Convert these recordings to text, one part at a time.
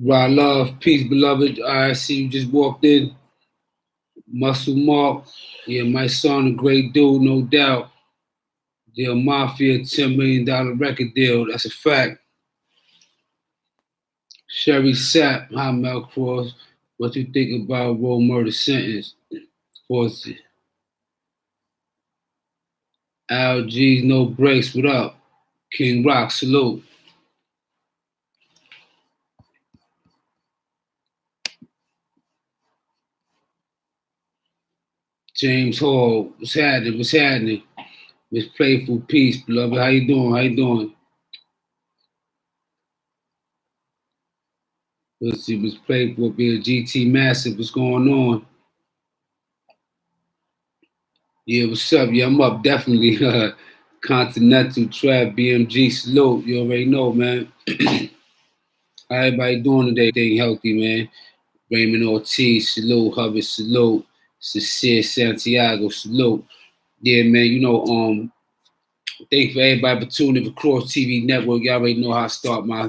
Right, love, peace, beloved. I see you just walked in. Muscle Mark. Yeah, Mysonne, a great dude, no doubt. Deal Mafia, $10 million record deal. That's a fact. Sherry Sapp, hi Mel Kross. What you think about Roll Murder Sentence? Of course, Al G's No Breaks, what up? King Rock, salute. James Hall, what's happening? What's happening? Miss Playful Peace, beloved. How you doing? How you doing? Let's see, Miss Playful being GT Massive. What's going on? Yeah, what's up? Yeah, I'm up definitely. Continental Trap BMG salute. You already know, man. How everybody doing today? Staying healthy, man. Raymond Ortiz, salute. Hubbard, salute. Sincere Santiago, salute. Yeah, man. Thank for everybody for tuning in for Kross TV Network. Y'all already know how I start my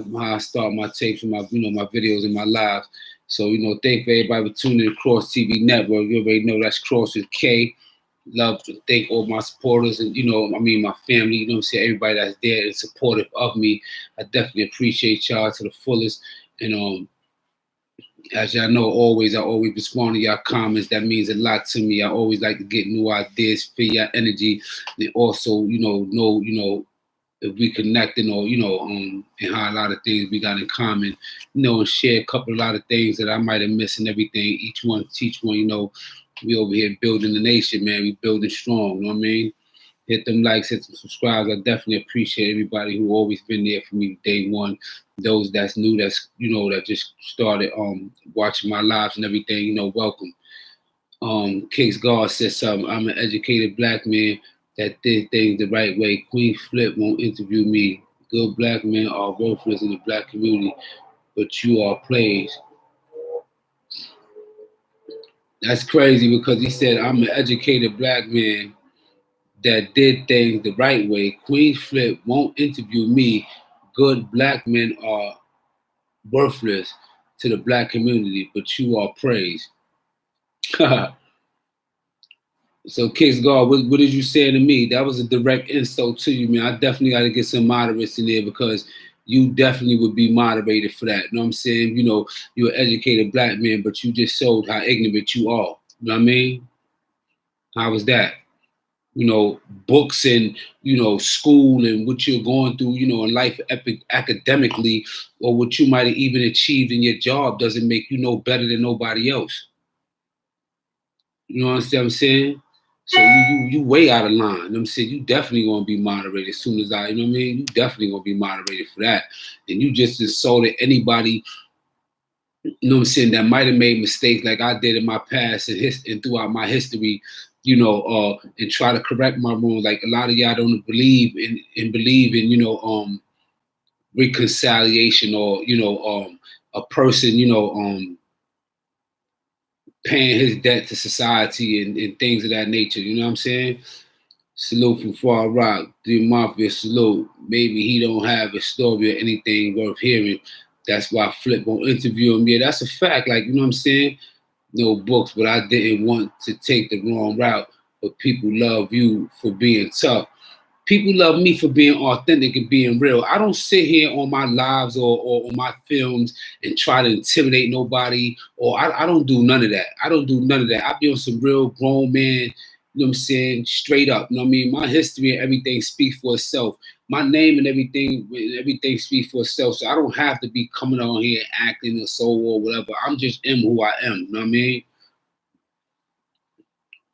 tapes and my my videos and my lives. So thank for everybody for tuning in to Kross TV Network. You already know that's Kross with K. Love to thank all my supporters and my family. Everybody that's there and supportive of me. I definitely appreciate y'all to the fullest. And as y'all know, I always respond to y'all comments. That means a lot to me. I always like to get new ideas, feel your energy, and also, know if we connecting or and how a lot of things we got in common, and share a lot of things that I might have missed and everything. Each one teach one. We over here building the nation, man. We building strong. You know what I mean? Hit them likes, hit some subscribes. I definitely appreciate everybody who always been there for me day one. Those that's new, that just started watching my lives and everything, welcome. Kicks God said something. I'm an educated black man that did things the right way. Queen Flip won't interview me. Good black men are worthless in the black community, but you are plays. That's crazy because he said I'm an educated black man that did things the right way. Queen Flip won't interview me. Good black men are worthless to the black community, but you are praised. So, Kicks God, what did you say to me? That was a direct insult to you, man. I definitely got to get some moderates in there because you definitely would be moderated for that. You know what I'm saying? You're an educated black man, but you just showed how ignorant you are. You know what I mean? How was that? Books and, school and what you're going through, in life academically, or what you might have even achieved in your job doesn't make you no better than nobody else. You know what I'm saying? So you way out of line. You know what I'm saying? You definitely gonna be moderated as soon as you know what I mean? You definitely gonna be moderated for that. And you just insulted anybody, you know what I'm saying, that might have made mistakes like I did in my past and throughout my history, and try to correct my wrong. Like a lot of y'all don't believe in reconciliation or, a person, paying his debt to society and things of that nature. You know what I'm saying? Salute from Far Rock, the Mafia salute. Maybe he don't have a story or anything worth hearing. That's why Flip won't interview him. Yeah, that's a fact. Like, you know what I'm saying? No books, but I didn't want to take the wrong route. But people love you for being tough. People love me for being authentic and being real. I don't sit here on my lives or on my films and try to intimidate nobody, or I don't do none of that. I don't do none of that. I be on some real grown man, you know what I'm saying, straight up. You know what I mean? My history and everything speaks for itself. My name and everything speaks for itself. So I don't have to be coming on here acting a soul or whatever. I'm just who I am. You know what I mean?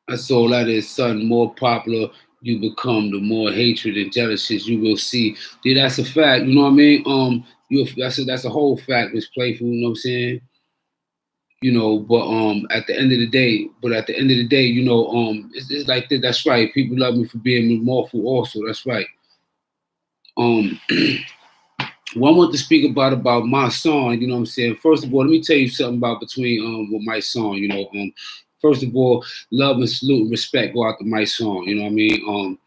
That's all that is, son. More popular you become, the more hatred and jealousy you will see. Yeah, that's a fact. You know what I mean? That's a whole fact. It's playful. You know what I'm saying? you know, but at the end of the day, you know, it's like that. That's right. People love me for being remorseful also. That's right. What I want to speak about Mysonne, you know what I'm saying? First of all, let me tell you something about between with Mysonne, you know. First of all, love and salute and respect go out to Mysonne, you know what I mean?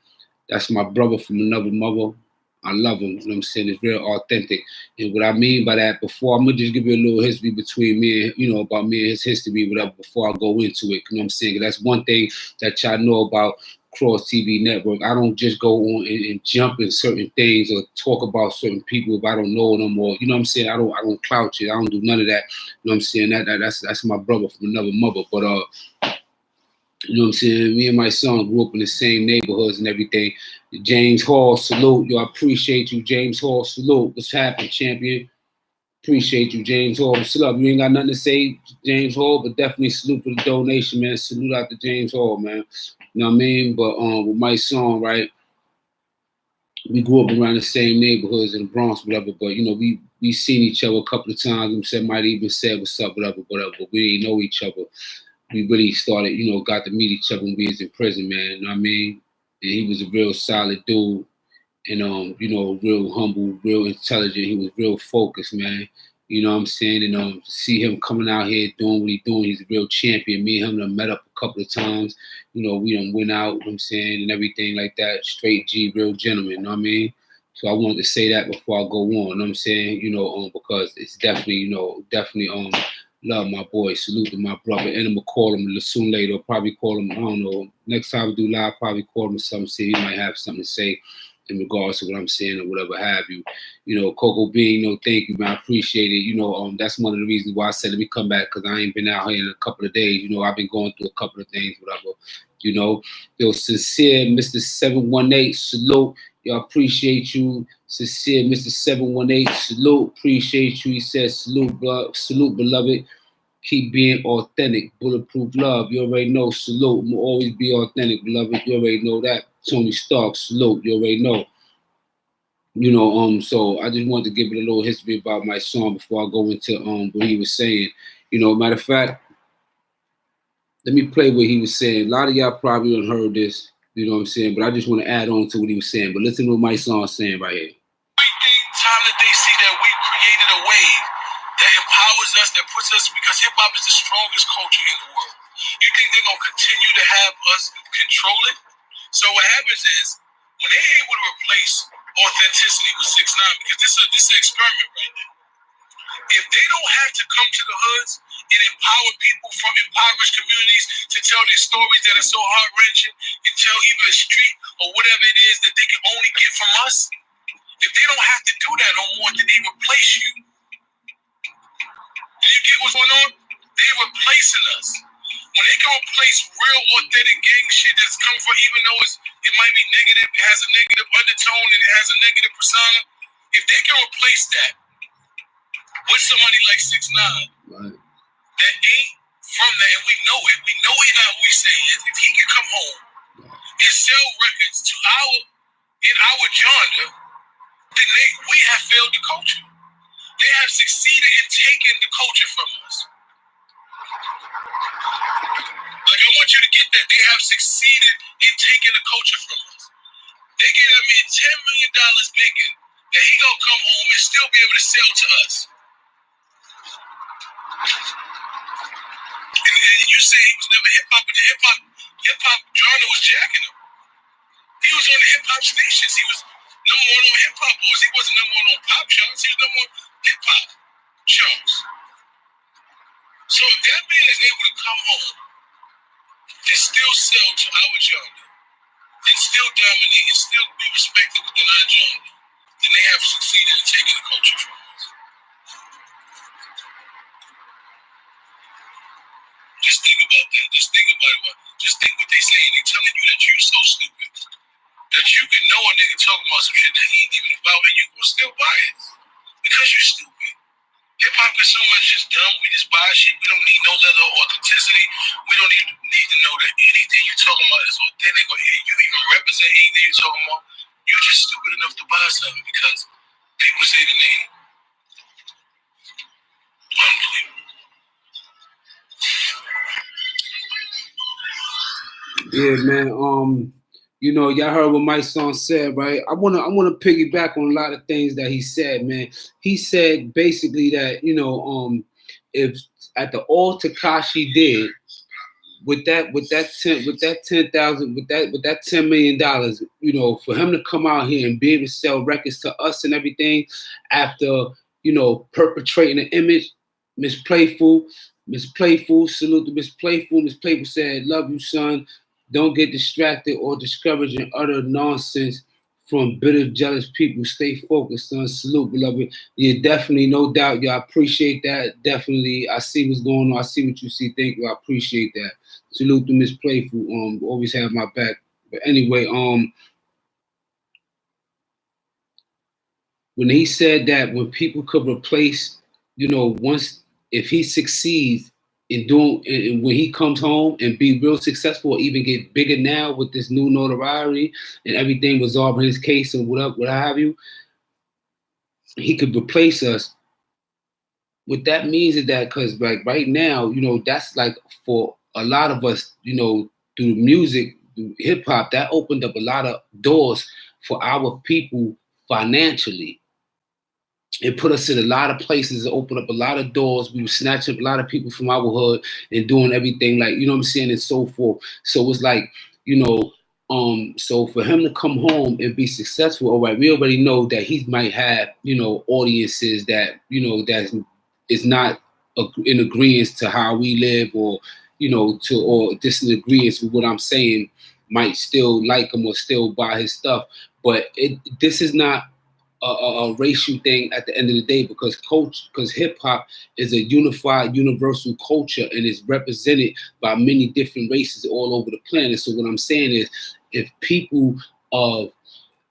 That's my brother from another mother. I love him, you know what I'm saying? It's real authentic. And what I mean by that, before I'm gonna just give you a little history between me and, you know, about me and his history, whatever, before I go into it. You know what I'm saying? That's one thing that y'all know about Kross TV Network. I don't just go on and jump in certain things or talk about certain people if I don't know them, or you know what I'm saying. I don't clout it. I don't do none of that. You know what I'm saying. That's my brother from another mother. But you know what I'm saying. Me and my son grew up in the same neighborhoods and everything. James Hall, salute. Yo, I appreciate you, James Hall. Salute. What's happening, champion? Appreciate you, James Hall. What's up? You ain't got nothing to say, James Hall, but definitely salute for the donation, man. Salute out to James Hall, man. You know what I mean? But with my son, right, we grew up around the same neighborhoods in the Bronx, whatever. But you know, we seen each other a couple of times. We said might even said what's up, whatever. But we didn't know each other. We really started, you know, got to meet each other when we was in prison, man. You know what I mean? And he was a real solid dude, and you know, real humble, real intelligent. He was real focused, man. You know what I'm saying? And to see him coming out here doing what he's doing, he's a real champion. Me and him done met up a couple of times. You know, we done went out, you know what I'm saying, and everything like that. Straight G, real gentleman, you know what I mean? So I wanted to say that before I go on, you know what I'm saying? You know, because it's definitely, you know, love my boy, salute to my brother, and I'm gonna call him soon later, probably call him, I don't know, next time we do live, probably call him or something, see he might have something to say in regards to what I'm saying or whatever have you. You know, Coco Bean, you know, thank you, man. I appreciate it. You know, that's one of the reasons why I said let me come back, because I ain't been out here in a couple of days. You know, I've been going through a couple of things, whatever. You know, yo, sincere Mr. 718, salute. Yo, appreciate you. Sincere Mr. 718, salute. Appreciate you. He says, salute, beloved. Keep being authentic, bulletproof love. You already know, salute. Will always be authentic, beloved. You already know that. Tony Stark, salute. You already know. You know, so I just wanted to give it a little history about my song before I go into what he was saying. You know, matter of fact, let me play what he was saying. A lot of y'all probably done heard this, you know what I'm saying, but I just want to add on to what he was saying. But listen to what my song's saying right here. Every time that they see that we created a wave that empowers us, that puts us, because hip hop is the strongest culture in the world. You think they're gonna continue to have us control it? So what happens is when they're able to replace authenticity with 6ix9ine, because this is an experiment right now. If they don't have to come to the hoods and empower people from impoverished communities to tell their stories that are so heart wrenching and tell either a street or whatever it is that they can only get from us, if they don't have to do that no more, then they replace you. Do you get what's going on? They replacing us. When they can replace real authentic gang shit that's come from, even though it might be negative, it has a negative undertone and it has a negative persona, if they can replace that with somebody like 6ix9ine, right, that ain't from that, and we know it. We know he's not who we say he is. If he can come home and sell records to in our genre, then we have failed the culture. They have succeeded in taking the culture from us. Like, I want you to get that. They have succeeded in taking the culture from us. They gave that man $10 million bacon that he gonna come home and still be able to sell to us. And you say he was never hip hop, but the hip hop genre was jacking him. He was on the hip hop stations. He was number one on hip hop boards. He wasn't number one on pop charts. He was number one hip hop charts. So if that man is able to come home and still sell to our genre and still dominate and still be respected within our genre, then they have succeeded in taking the culture from us. Just think about that. Just think about it. Just think what they saying. They telling you that you so stupid that you can know a nigga talking about some shit that he ain't even about, and you will still buy it because you're stupid. Hip hop consumers just dumb. We just buy shit. We don't need no level of authenticity. We don't need to know that anything you're talking about is authentic or you even represent anything you're talking about. You're just stupid enough to buy something because people say the name. Unbelievable. Yeah, man. You know, y'all heard what Mysonne said, right? I wanna piggyback on a lot of things that he said, man. He said basically that, if at the all Tekashi did with that 10,000 with that $10 million, for him to come out here and be able to sell records to us and everything after, perpetrating an image, Miss Playful, salute to Miss Playful. Miss Playful said, "Love you, son. Don't get distracted or discouraged and utter nonsense from bitter, jealous people. Stay focused, son. Salute, beloved." Yeah, definitely, no doubt. Y'all appreciate that. Definitely. I see what's going on. I see what you see. Thank you. I appreciate that. Salute to Miss Playful. Always have my back. But anyway, when he said that when people could replace, once if he succeeds in doing, and when he comes home and be real successful, or even get bigger now with this new notoriety and everything resolving his case and what have you, he could replace us. What that means is that because like right now, that's like for a lot of us, through music, through hip hop, that opened up a lot of doors for our people financially. It put us in a lot of places, it opened up a lot of doors. We were snatching up a lot of people from our hood and doing everything like, what I'm saying, and so forth. So it's like, so for him to come home and be successful, all right, we already know that he might have, audiences that, that is not in agreement to how we live, or, or disagreements with what I'm saying, might still like him or still buy his stuff. But this is not a racial thing at the end of the day, because hip hop is a unified, universal culture and is represented by many different races all over the planet. So what I'm saying is, if people of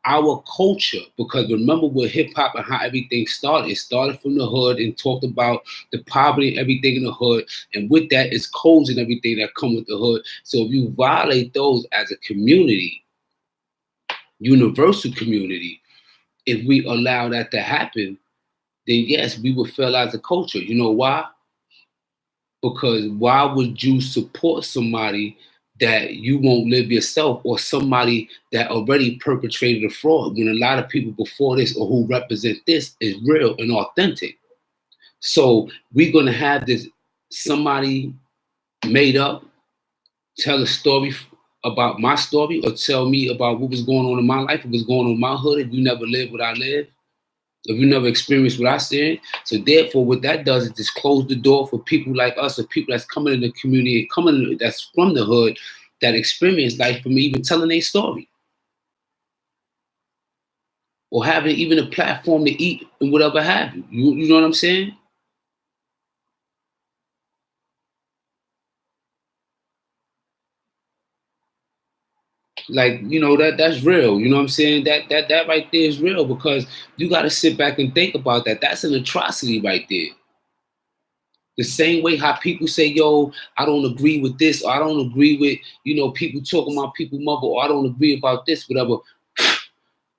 our culture, because remember with hip hop and how everything started, it started from the hood and talked about the poverty and everything in the hood, and with that is codes and everything that come with the hood. So if you violate those as a community, universal community, if we allow that to happen, then yes, we would fail as a culture. You know why? Because why would you support somebody that you won't live yourself, or somebody that already perpetrated a fraud, when a lot of people before this or who represent this is real and authentic? So we're gonna have this somebody made up tell a story about my story, or tell me about what was going on in my life, what was going on in my hood, if you never lived what I lived, if you never experienced what I said. So therefore, what that does is just close the door for people like us, or people that's coming in the community, that's from the hood, that experience life, from even telling their story, or having even a platform to eat and whatever have you. You know what I'm saying? Like, that's real. You know what I'm saying? That right there is real, because you got to sit back and think about that. That's an atrocity right there. The same way how people say, yo, I don't agree with this, or I don't agree with, people talking about people mother, or I don't agree about this, whatever.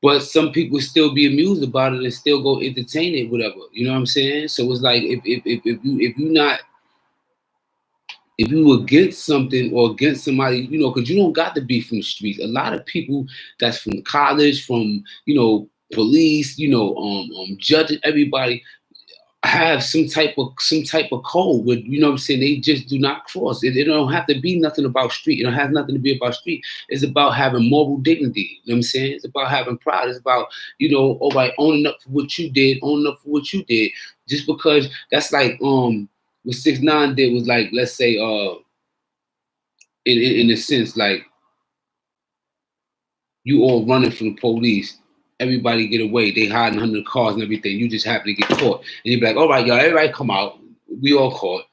But some people still be amused about it and still go entertain it, whatever. You know what I'm saying? So it's like, if you against something or against somebody, because you don't got to be from the streets. A lot of people that's from college, from, police, judges, everybody have some type of code with, what I'm saying, they just do not cross it. It don't have to be nothing about street. It don't have nothing to be about street. It's about having moral dignity. You know what I'm saying? It's about having pride. It's about, all right, owning up for what you did, owning up for what you did. Just because that's like what 6ix9ine did was like, let's say in a sense, like, you all running from the police. Everybody get away. They hiding under the cars and everything. You just happen to get caught. And you be like, all right, y'all, everybody come out. We all caught.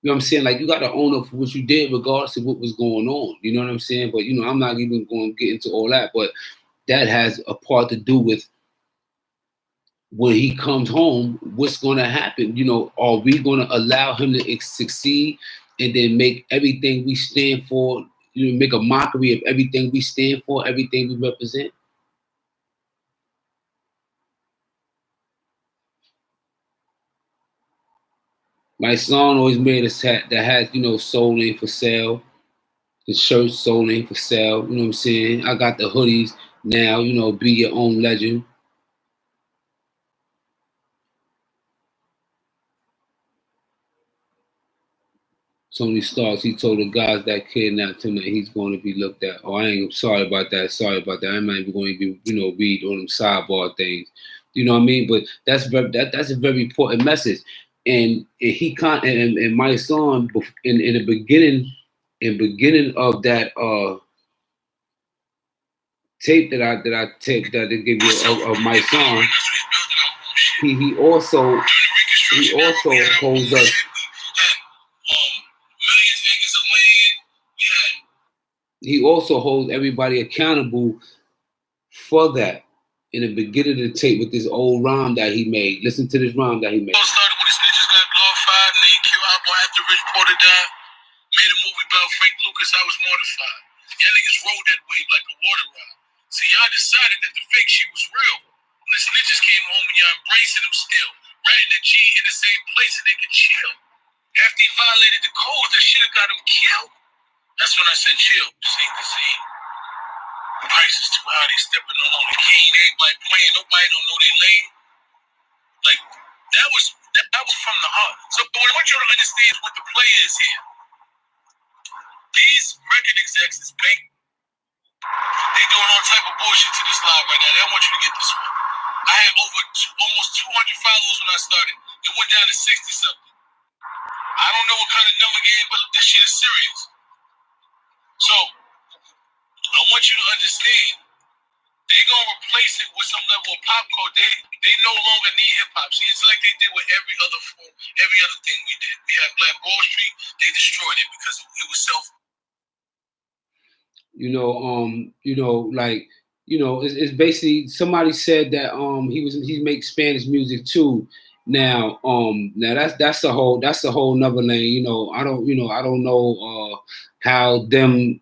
You know what I'm saying? Like, you got to own up for what you did regardless of what was going on. You know what I'm saying? But, I'm not even going to get into all that. But that has a part to do with when he comes home, what's going to happen? Are we going to allow him to succeed and then make everything we stand for, make a mockery of everything we stand for, everything we represent? Mysonne always made us hat that has, you know, soul ain't for sale. The shirts sold ain't for sale. You know what I'm saying? I got the hoodies now, you know, be your own legend. Tony Starks, he told the guys that kidnapped him that he's going to be looked at. Oh, I ain't sorry about that. Sorry about that. I'm not even going to be, you know, read on them sidebar things. You know what I mean? But that's that's a very important message. And he can't. And my son in the beginning of that tape that I taped that they give you of my son, he also holds us. He also holds everybody accountable for that. In the beginning of the tape with this old rhyme that he made. Listen to this rhyme that he made. It started when the snitches got glorified, and they killed Apple after Rich Porter died. Made a movie about Frank Lucas, I was mortified. Y'all niggas rode that wave like a water ride. See, y'all decided that the fake shit was real. When the snitches came home and y'all embracing them still. Ratting the G in the same place and they could chill. After he violated the codes, that shit have got him killed. That's when I said chill, scene to scene. The price is too high, they stepping on the cane. Everybody playing, nobody don't know their lane. Like, that was from the heart. So what I want you to understand is what the play is here. These record execs is bank. They doing all type of bullshit to this live right now. They don't want you to get this one. I had almost 200 followers when I started. It went down to 60 something. I don't know what kind of number game, but this shit is serious. So I want you to understand. They're gonna replace it with some level of pop culture. They no longer need hip hop. See, it's like they did with every other form, every other thing we did. We had Black Wall Street. They destroyed it because it was self. It's basically somebody said that he makes Spanish music too. Now that's a whole nother lane. I don't know how them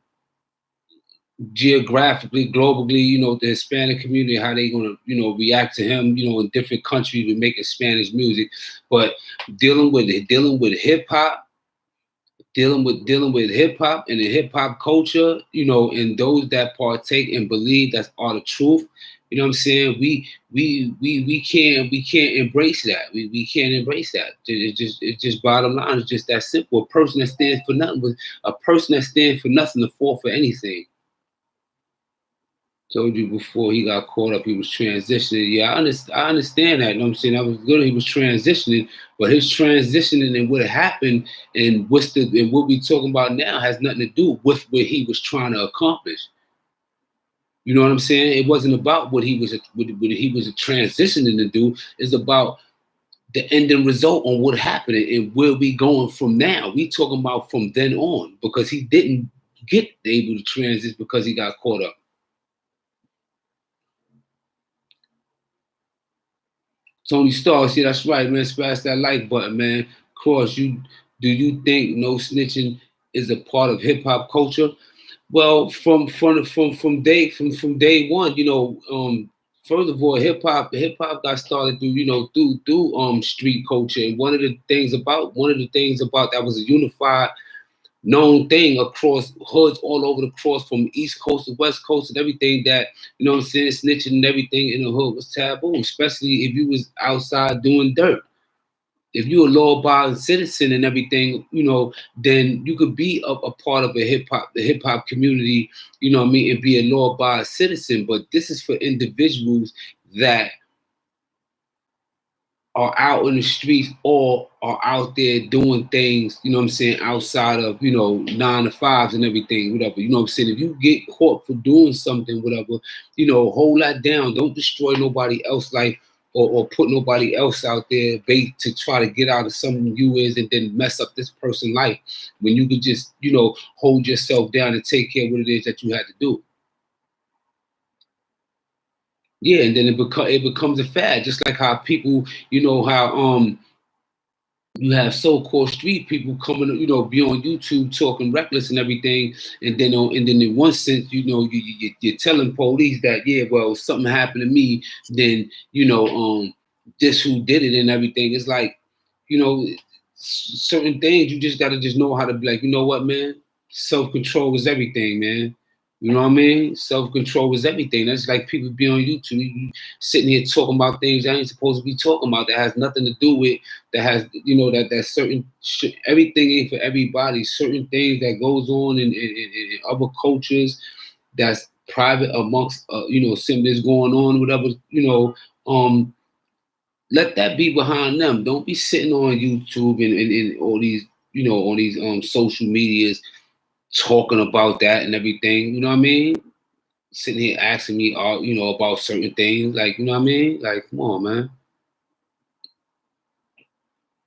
geographically, globally, the Hispanic community, how they gonna, react to him, in different countries to make Spanish music. But dealing with hip hop, dealing with hip hop and the hip hop culture, and those that partake and believe that's all the truth. You know what I'm saying? We can't embrace that. We can't embrace that. It's just bottom line. It's just that simple. A person that stands for nothing to fall for anything. Told you before he got caught up, he was transitioning. Yeah, I understand that. You know what I'm saying? I was good. He was transitioning, but his transitioning and what happened and what we talking about now has nothing to do with what he was trying to accomplish. You know what I'm saying? It wasn't about what he was transitioning to do. It's about the ending result on what happened and where we going from now. We talking about from then on, because he didn't get able to transition because he got caught up. Tony Starks, yeah, that's right, man. Smash that like button, man. Kross, do you think no snitching is a part of hip hop culture? Well, from day one, first of all, hip hop got started through street culture, and one of the things about that was a unified known thing across hoods all over the cross, from East Coast to West Coast and everything, that, snitching and everything in the hood was taboo, especially if you was outside doing dirt. If you a law-abiding citizen and everything, then you could be a part of the hip hop community, and be a law-abiding citizen. But this is for individuals that are out in the streets or are out there doing things, outside of, 9 to 5s and everything, whatever. You know what I'm saying? If you get caught for doing something, whatever, hold that down. Don't destroy nobody else's life or put nobody else out there bait to try to get out of something you is and then mess up this person's life, when you could just, hold yourself down and take care of what it is that you had to do. Yeah, and then it becomes a fad, just like how people, how you have so-called street people coming, be on YouTube talking reckless and everything, and then in one sense, you're telling police that, yeah, well, something happened to me, then this who did it and everything. It's like, certain things, you just gotta just know how to be like, you know what, man? Self-control is everything, man. You know what I mean? Self-control is everything. That's like people be on YouTube, you sitting here talking about things I ain't supposed to be talking about that has nothing to do with, that has, you know, that certain everything ain't for everybody. Certain things that goes on in other cultures that's private amongst, you know, something that's going on, whatever, you know, let that be behind them. Don't be sitting on YouTube and all these, you know, on these social medias talking about that and everything. You know what I mean? Sitting here asking me all, you know, about certain things. Like, you know what I mean? Like, come on, man.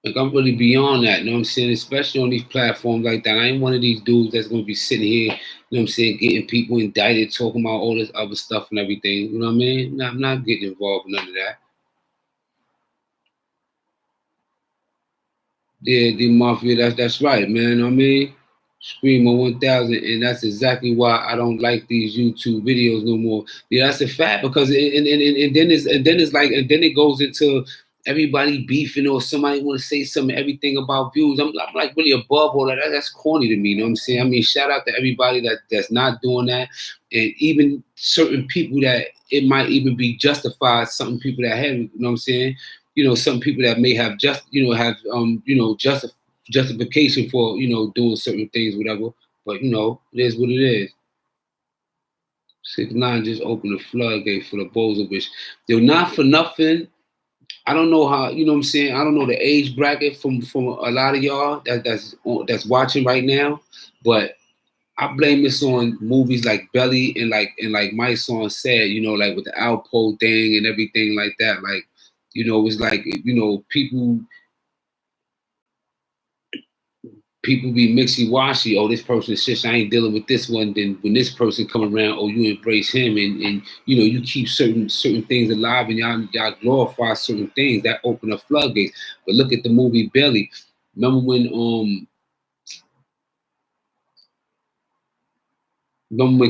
Like, I'm really beyond that, you know what I'm saying? Especially on these platforms like that. I ain't one of these dudes that's gonna be sitting here, you know what I'm saying, getting people indicted, talking about all this other stuff and everything. You know what I mean? I'm not getting involved in none of that. Yeah, the mafia, that's right, man. You know what I mean? Screamer 1000, and that's exactly why I don't like these YouTube videos no more. Yeah, that's a fact because and then it goes into everybody beefing or somebody want to say something, everything about views. I'm like really above all that. That's corny to me. You know what I'm saying? I mean, shout out to everybody that's not doing that, and even certain people that it might even be justified. Some people that have, you know what I'm saying? You know, some people that may have justification for, you know, doing certain things, whatever. But you know, it is what it is. 6ix9ine just opened the floodgate for the Bozovich. They're not for nothing. I don't know how, you know what I'm saying? I don't know the age bracket from a lot of y'all that's watching right now, but I blame this on movies like Belly and like Mysonne said, you know, like with the Alpo thing and everything like that. Like, you know, it's like, you know, people be mixy washy. Oh, this person shit, I ain't dealing with this one. Then when this person come around, oh, you embrace him, and you know, you keep certain things alive, and y'all glorify certain things that open up floodgates. But look at the movie Belly. Remember when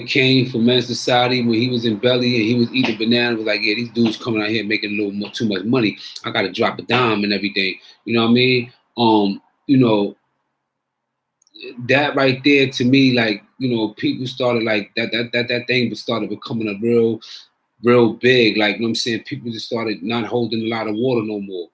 Kane from Men's Society, when he was in Belly and he was eating banana, was like, yeah, these dudes coming out here making a little more, too much money. I got to drop a dime and everything. You know what I mean? You know, that right there to me, like, you know, people started like that thing started becoming a real big. Like, you know what I'm saying? People just started not holding a lot of water no more.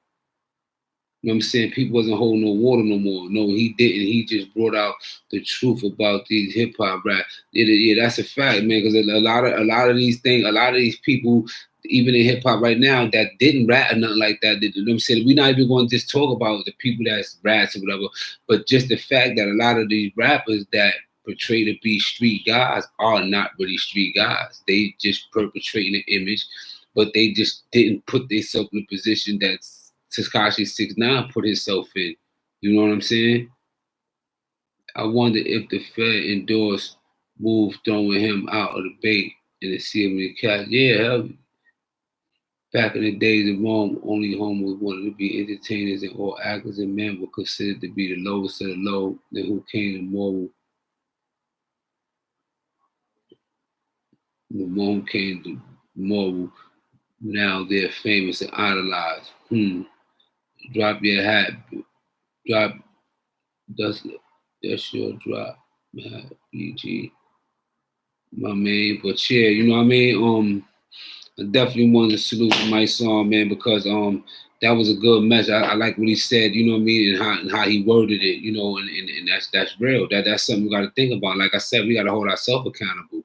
You know what I'm saying? People wasn't holding no water no more. No, he didn't. He just brought out the truth about these hip hop rap. Yeah, that's a fact, man. Because a lot of these things, a lot of these people, even in hip hop right now, that didn't rap or nothing like that. You know what I'm saying? We're not even going to just talk about the people that's raps or whatever, but just the fact that a lot of these rappers that portray to be street guys are not really street guys. They just perpetrating an image, but they just didn't put themselves in a position that's tekashi 6ix9ine put himself in. You know what I'm saying? I wonder if the Fed endorsed move throwing him out of the bait and to see him in the catch. Yeah, hell, back in the days in Rome, only homos wanted to be entertainers and all actors and men were considered to be the lowest of the low. Then who came to moral? The moment came to moral. Now they're famous and idolized. Drop your hat. Drop. That's your drop. BG. My man, but yeah, you know what I mean. I definitely wanted to salute my song, man, because that was a good message. I like what he said, you know what I mean, and how he worded it, you know, and that's real. That's something we got to think about. Like I said, we got to hold ourselves accountable.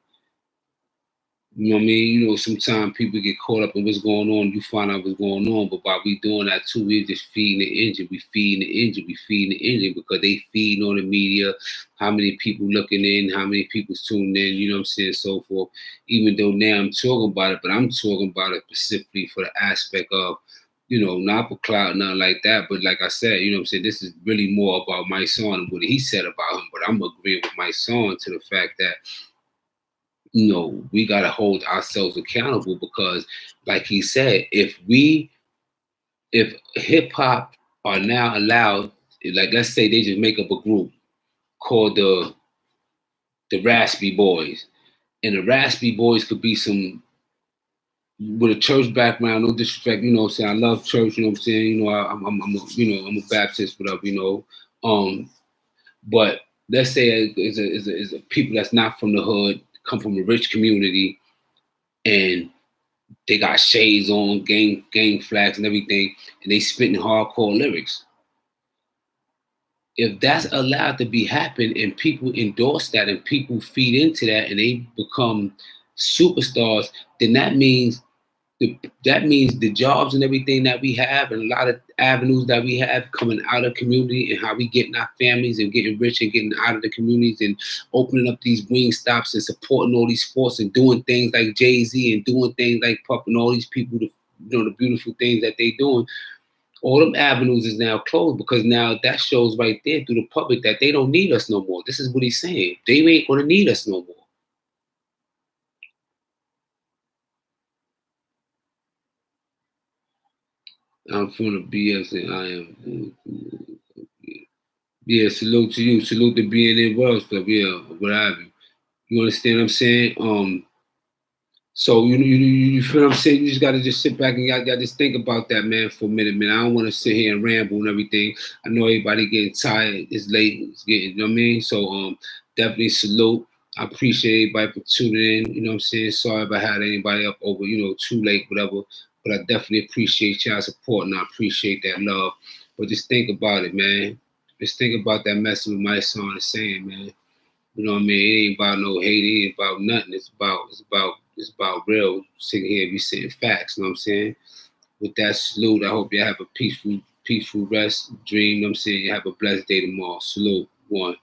You know what I mean? You know, sometimes people get caught up in what's going on. You find out what's going on, but by we doing that too, we just feeding the engine. We feeding the engine. We feeding the engine because they feeding on the media. How many people looking in? How many people tuning in? You know what I'm saying? So forth. Even though now I'm talking about it, but I'm talking about it specifically for the aspect of, you know, not for clout, nothing like that. But like I said, you know what I'm saying? This is really more about Mysonne and what he said about him. But I'm agreeing with Mysonne to the fact that, you know, we got to hold ourselves accountable because, like he said, if hip hop are now allowed, like let's say they just make up a group called the Raspy Boys, and the Raspy Boys could be some with a church background, no disrespect, you know what I'm saying? I love church, you know what I'm saying? You know, I'm a Baptist, whatever, you know. But let's say is a people that's not from the hood, come from a rich community, and they got shades on, gang flags and everything, and they spitting hardcore lyrics. If that's allowed to be happen and people endorse that and people feed into that and they become superstars, then that means the jobs and everything that we have and a lot of avenues that we have coming out of community and how we getting our families and getting rich and getting out of the communities and opening up these wing stops and supporting all these sports and doing things like Jay-Z and doing things like Puff and all these people, the beautiful things that they doing. All them avenues is now closed because now that shows right there through the public that they don't need us no more. This is what he's saying. They ain't gonna need us no more. I'm from the BS and I am. Yeah, salute to you. Salute to being in world stuff. Yeah, what have you. You understand what I'm saying? So you feel what I'm saying? You just gotta just sit back and gotta just think about that, man, for a minute, man. I don't want to sit here and ramble and everything. I know everybody getting tired. It's late. It's getting, you know what I mean? So definitely salute. I appreciate everybody for tuning in. You know what I'm saying? Sorry if I had anybody up over, too late, whatever. But I definitely appreciate y'all support and I appreciate that love. But just think about it, man. Just think about that message with Mysonne is saying, man. You know what I mean? It ain't about no hate. It ain't about nothing. It's about real. Sitting here, be saying facts. You know what I'm saying? With that salute, I hope you have a peaceful rest, dream. You know what I'm saying? You have a blessed day tomorrow. Salute. One.